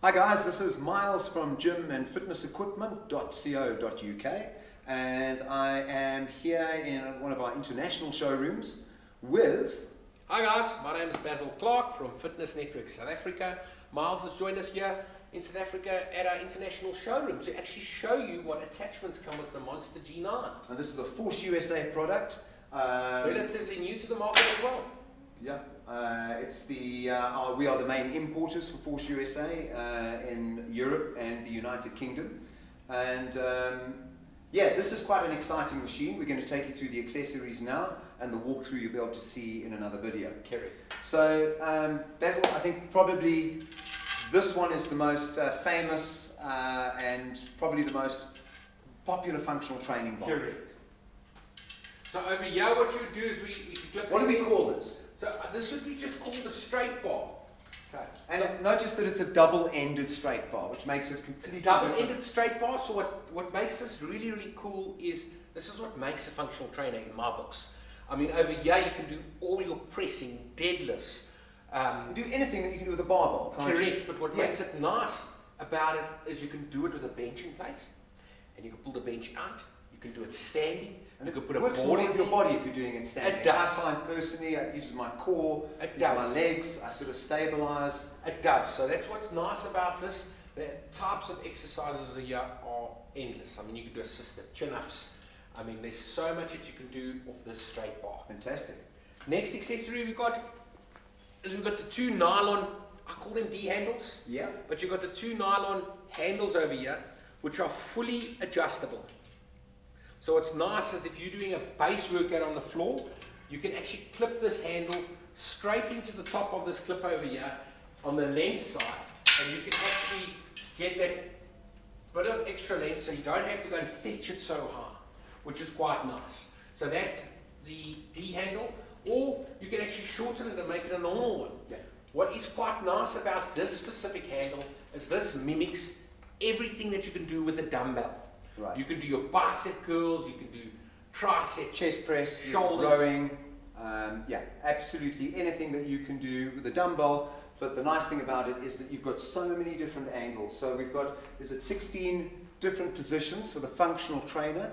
Hi guys, this is Miles from gymandfitnessequipment.co.uk and I am here in one of our international showrooms with... Hi guys, my name is Basil Clark from Fitness Network South Africa. Miles has joined us here in South Africa at our international showroom to actually show you what attachments come with the Monster G9. And this is a Force USA product. Relatively new to the market as well. Yeah, it's the we are the main importers for Force USA in Europe and the United Kingdom, and yeah, this is quite an exciting machine. We're going to take you through the accessories now, and the walkthrough you'll be able to see in another video. Correct. So Basil, I think probably this one is the most famous and probably the most popular functional training bar. Correct. So over here what you would do is we clip. What do we call this? So this would be just called a straight bar. Okay. And so, notice that it's a double-ended straight bar, which makes it completely double-ended straight bar. So what makes this really, really cool is this is what makes a functional trainer in my books. I mean, over here you can do all your pressing, deadlifts. Do anything that you can do with a barbell, can't correct, you? but what makes it nice about it is you can do it with a bench in place, and you can pull the bench out. You can do it standing. And you it can put a works board all in of your there. body if you're doing it standing. It does. I find personally, it uses my core, It uses does. my legs, I sort of stabilize. It does. So that's what's nice about this. The types of exercises here are endless. I mean, you can do assisted chin-ups. I mean, there's so much that you can do off this straight bar. Fantastic. Next accessory we've got the two nylon, I call them D handles. Yeah. But you've got the two nylon handles over here, which are fully adjustable. So what's nice is if you're doing a base workout on the floor, you can actually clip this handle straight into the top of this clip over here on the length side, and you can actually get that bit of extra length so you don't have to go and fetch it so high, which is quite nice. So that's the D handle, or you can actually shorten it and make it a normal one. Yeah. What is quite nice about this specific handle is this mimics everything that you can do with a dumbbell. Right. You can do your bicep curls, you can do triceps, Chest press, shoulders, rowing, yeah, absolutely anything that you can do with a dumbbell. But the nice thing about it is that you've got so many different angles. So we've got, 16 different positions for the functional trainer,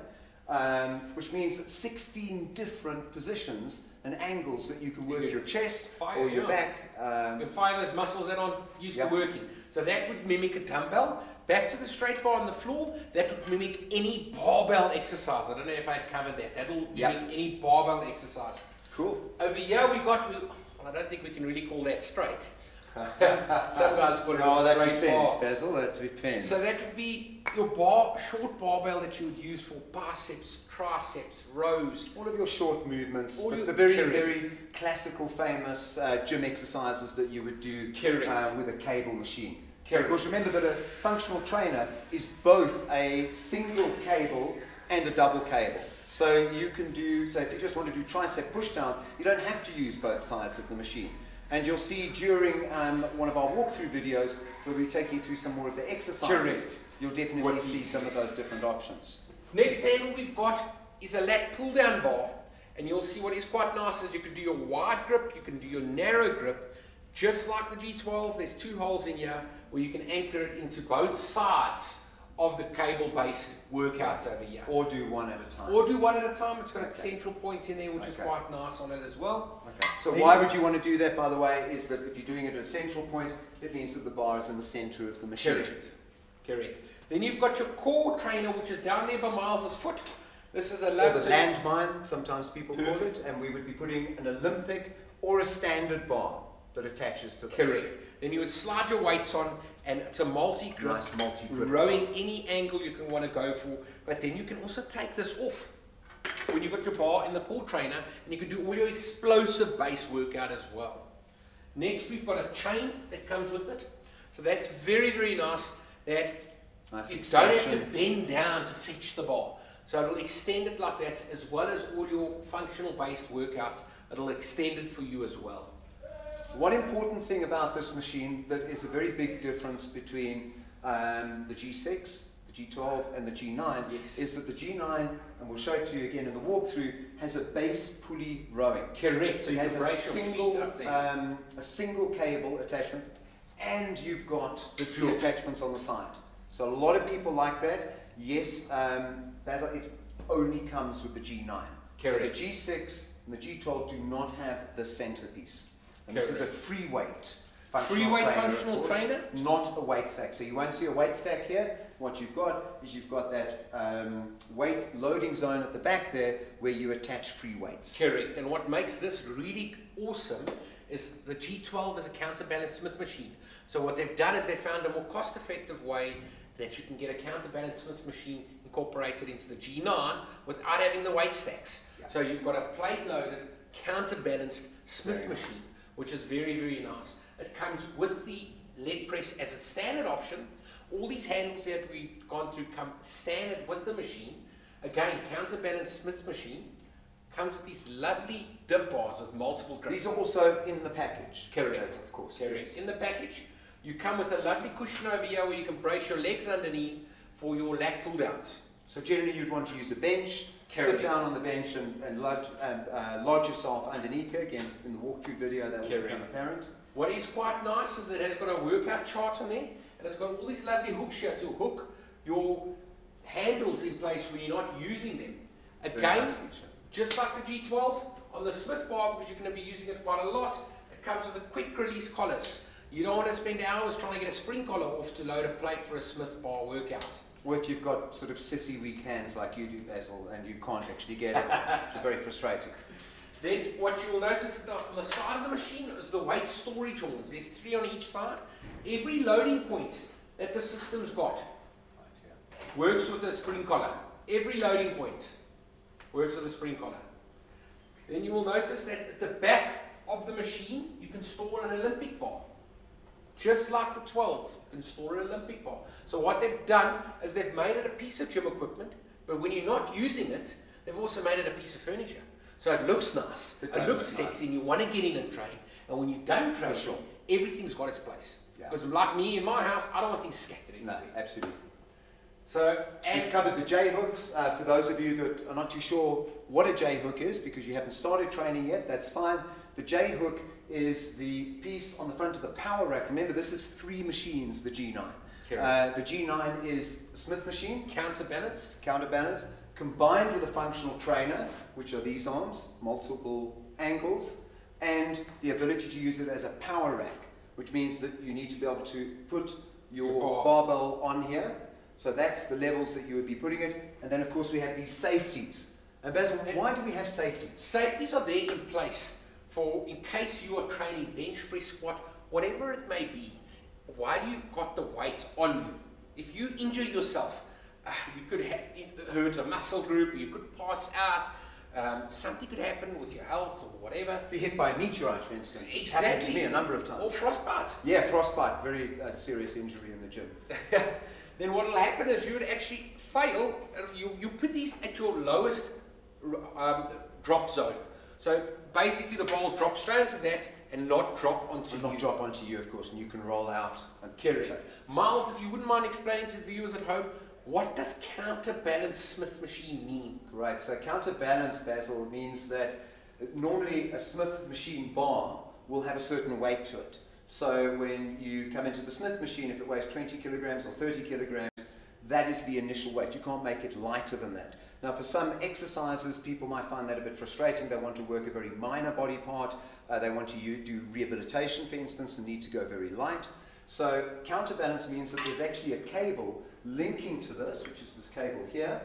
which means that 16 different positions and angles that you can work your chest or your back. You can fire those muscles that aren't used to working. So that would mimic a dumbbell. Back to the straight bar on the floor, that would mimic any barbell exercise. I don't know if I had covered that. That will mimic any barbell exercise. Cool. Over here we got, well, I don't think we can really call that straight. Some guys call it a that straight depends, bar. Basil, that depends. So that would be your short barbell that you would use for biceps, triceps, rows. All of your short movements, All the very classical, famous gym exercises that you would do with a cable machine. So of course, remember that a functional trainer is both a single cable and a double cable. So you can do, so if you just want to do tricep pushdown, you don't have to use both sides of the machine. And you'll see during one of our walkthrough videos where we take you through some more of the exercises, you'll definitely see some of those different options. Next handle we've got is a lat pull-down bar. And you'll see what is quite nice is you can do your wide grip, you can do your narrow grip. Just like the G12, there's two holes in here where you can anchor it into both sides of the cable-based workout over here. Or do one at a time. Or do one at a time. It's got a central point in there, which is quite nice on it as well. Okay. So why would you want to do that, by the way, is that if you're doing it at a central point, it means that the bar is in the center of the machine. Correct. Then you've got your core trainer, which is down there by Miles's foot. This is a Or the landmine, sometimes people call it, and we would be putting an Olympic or a standard bar that attaches to this. Correct. Then you would slide your weights on, and it's a multi-grip. Nice multi-grip. Rowing any angle you can want to go for, but then you can also take this off when you've got your bar in the core trainer, and you can do all your explosive base workout as well. Next, we've got a chain that comes with it. So that's very, very nice. That you don't have to bend down to fetch the bar. So it'll extend it like that, as well as all your functional based workouts. It'll extend it for you as well. One important thing about this machine that is a very big difference between the G6, the G12 and the G9 is that the G9, and we'll show it to you again in the walkthrough, has a base pulley rowing. Correct. So it you has can brace your feet up there. a single cable attachment and you've got the attachments on the side. So a lot of people like that. Yes, Basil, it only comes with the G9. Correct. So the G6 and the G12 do not have the centerpiece. And this is a free weight functional trainer, not a weight stack. So you won't see a weight stack here. What you've got is you've got that weight loading zone at the back there where you attach free weights. Correct. And what makes this really awesome is the G12 is a counterbalance Smith machine. So what they've done is they found a more cost-effective way that you can get a counterbalance Smith machine incorporated into the G9 without having the weight stacks. Yeah. So you've got a plate-loaded, counterbalanced Smith machine, which is very, very nice. It comes with the leg press as a standard option. All these handles that we've gone through come standard with the machine. Again, counterbalance Smith machine. Comes with these lovely dip bars with multiple grips. These are also in the package. Correct. Of course. Correct. Yes. In the package, you come with a lovely cushion over here where you can brace your legs underneath for your lat pull downs. So generally you'd want to use a bench, sit down on the bench and lodge yourself underneath it. Again, in the walkthrough video that will become apparent. What is quite nice is it has got a workout chart on there, and it's got all these lovely hooks here to hook your handles in place when you're not using them. Again, just like the G12 on the Smith bar, because you're going to be using it quite a lot, it comes with a quick release collars. You don't want to spend hours trying to get a spring collar off to load a plate for a Smith bar workout. Or if you've got sort of sissy weak hands like you do, Basil, and you can't actually get it, which is very frustrating. Then what you will notice on the side of the machine is the weight storage horns. There's 3 on each side. Every loading point that the system's got works with a spring collar. Every loading point works with a spring collar. Then you will notice that at the back of the machine you can store an Olympic bar. Just like the 12, you can store an Olympic bar. So what they've done is they've made it a piece of gym equipment, but when you're not using it, they've also made it a piece of furniture. So it looks nice, it looks sexy, and you want to get in and train. And when you don't train, everything's got its place. Because like me, in my house, I don't want things scattered anywhere. No, absolutely. So, we've covered the J hooks. For those of you that are not too sure what a J hook is, because you haven't started training yet, that's fine. The J hook is the piece on the front of the power rack. Remember, this is 3 machines, the G9. The G9 is a Smith machine. Counterbalanced. Combined with a functional trainer, which are these arms, multiple angles, and the ability to use it as a power rack, which means that you need to be able to put your barbell on here. So that's the levels that you would be putting it. And then, of course, we have these safeties. And Basil, why do we have safeties? Safeties are there in place for in case you are training bench press, squat, whatever it may be. Why do you got the weight on you? If you injure yourself, you could hurt a muscle group, you could pass out, something could happen with your health or whatever. Be hit by a meteorite, for instance. Exactly. It happened to me a number of times. Or frostbite. Yeah, frostbite, very serious injury in the gym. Then what will happen is you would actually fail, you put these at your lowest drop zone. So basically the ball drops straight into that and not drop onto you. Not drop onto you, of course, and you can roll out and carry it. Miles, if you wouldn't mind explaining to the viewers at home, what does counterbalance Smith machine mean? Right, so counterbalance, Basil, means that normally a Smith machine bar will have a certain weight to it. So when you come into the Smith machine, if it weighs 20 kilograms or 30 kilograms, that is the initial weight. You can't make it lighter than that. Now for some exercises, people might find that a bit frustrating. They want to work a very minor body part. They want to do rehabilitation, for instance, and need to go very light. So counterbalance means that there's actually a cable linking to this, which is this cable here,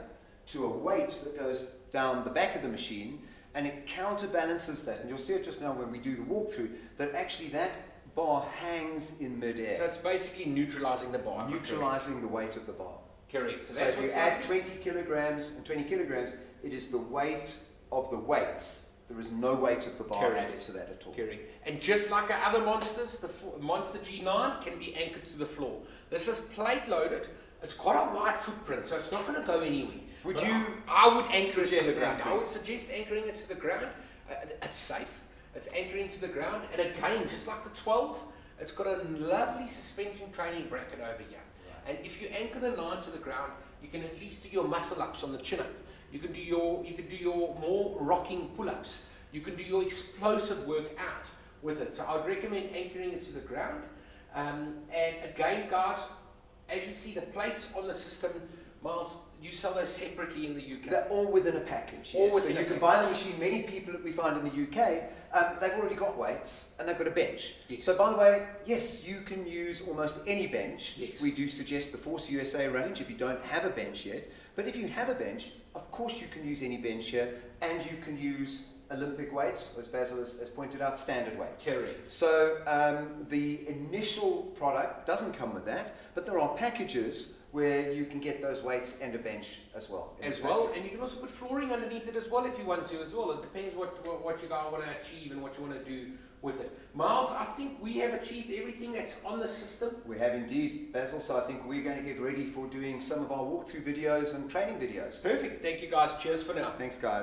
to a weight that goes down the back of the machine, and it counterbalances that. And you'll see it just now when we do the walkthrough, that actually that bar hangs in midair. So it's basically neutralizing the bar. Neutralizing the weight of the bar. Correct. So if you add 20 kilograms and 20 kilograms, it is the weight of the weights. There is no weight of the bar added to that at all. Correct. And just like our other monsters, the Monster G9 can be anchored to the floor. This is plate loaded. It's got a wide footprint, so it's not going to go anywhere. I would anchor it to the ground. I would suggest anchoring it to the ground. It's safe. It's anchoring to the ground. And again, just like the 12, it's got a lovely suspension training bracket over here. And if you anchor the 9 to the ground, you can at least do your muscle ups on the chin up. You can do your more rocking pull ups. You can do your explosive work out with it. So I would recommend anchoring it to the ground. And again, guys, as you see, the plates on the system, Miles, you sell those separately in the UK. They're all within a package. All Yes. within So a you can package. buy the machine. Many people that we find in the UK, they've already got weights and they've got a bench. Yes. So by the way, yes, you can use almost any bench. Yes. We do suggest the Force USA range if you don't have a bench yet. But if you have a bench, of course you can use any bench here, and you can use Olympic weights, as Basil has pointed out, standard weights. Correct. So the initial product doesn't come with that, but there are packages where you can get those weights and a bench as well. As well, and you can also put flooring underneath it as well if you want to as well. It depends what you guys want to achieve and what you want to do with it. Miles, I think we have achieved everything that's on the system. We have indeed, Basil, so I think we're going to get ready for doing some of our walkthrough videos and training videos. Perfect. Thank you guys. Cheers for now. Thanks, guys.